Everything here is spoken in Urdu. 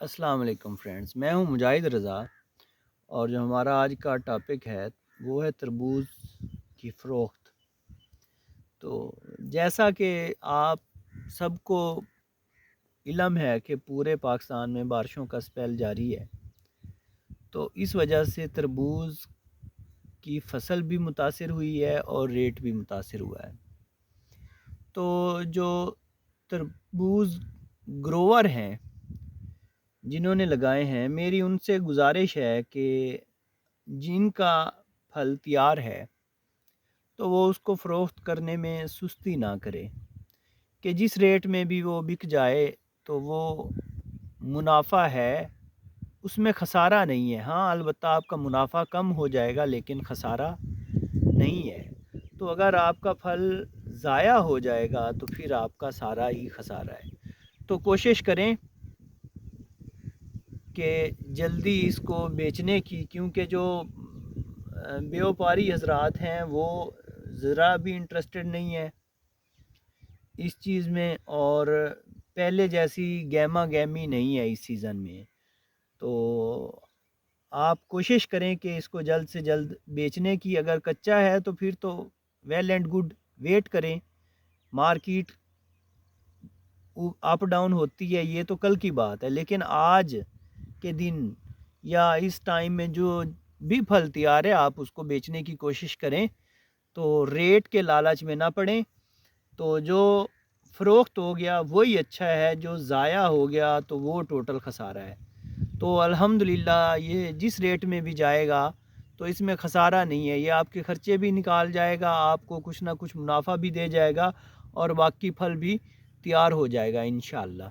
السلام علیکم فرینڈز، میں ہوں مجاہد رضا، اور جو ہمارا آج کا ٹاپک ہے وہ ہے تربوز کی فروخت۔ تو جیسا کہ آپ سب کو علم ہے کہ پورے پاکستان میں بارشوں کا سپیل جاری ہے، تو اس وجہ سے تربوز کی فصل بھی متاثر ہوئی ہے اور ریٹ بھی متاثر ہوا ہے۔ تو جو تربوز گروور ہیں جنہوں نے لگائے ہیں، میری ان سے گزارش ہے کہ جن کا پھل تیار ہے تو وہ اس کو فروخت کرنے میں سستی نہ کرے، کہ جس ریٹ میں بھی وہ بک جائے تو وہ منافع ہے، اس میں خسارہ نہیں ہے۔ ہاں البتہ آپ کا منافع کم ہو جائے گا لیکن خسارہ نہیں ہے۔ تو اگر آپ کا پھل ضائع ہو جائے گا تو پھر آپ کا سارا ہی خسارہ ہے۔ تو کوشش کریں کہ جلدی اس کو بیچنے کی، کیونکہ جو بیوپاری حضرات ہیں وہ ذرا بھی انٹرسٹڈ نہیں ہے اس چیز میں، اور پہلے جیسی گہما گہمی نہیں ہے اس سیزن میں۔ تو آپ کوشش کریں کہ اس کو جلد سے جلد بیچنے کی۔ اگر کچا ہے تو پھر تو ویل اینڈ گڈ، ویٹ کریں، مارکیٹ اپ ڈاؤن ہوتی ہے یہ تو کل کی بات ہے، لیکن آج کے دن یا اس ٹائم میں جو بھی پھل تیار ہے آپ اس کو بیچنے کی کوشش کریں، تو ریٹ کے لالچ میں نہ پڑیں۔ تو جو فروخت ہو گیا وہی اچھا ہے، جو ضائع ہو گیا تو وہ ٹوٹل خسارہ ہے۔ تو الحمدللہ یہ جس ریٹ میں بھی جائے گا تو اس میں خسارہ نہیں ہے، یہ آپ کے خرچے بھی نکال جائے گا، آپ کو کچھ نہ کچھ منافع بھی دے جائے گا، اور باقی پھل بھی تیار ہو جائے گا انشاءاللہ۔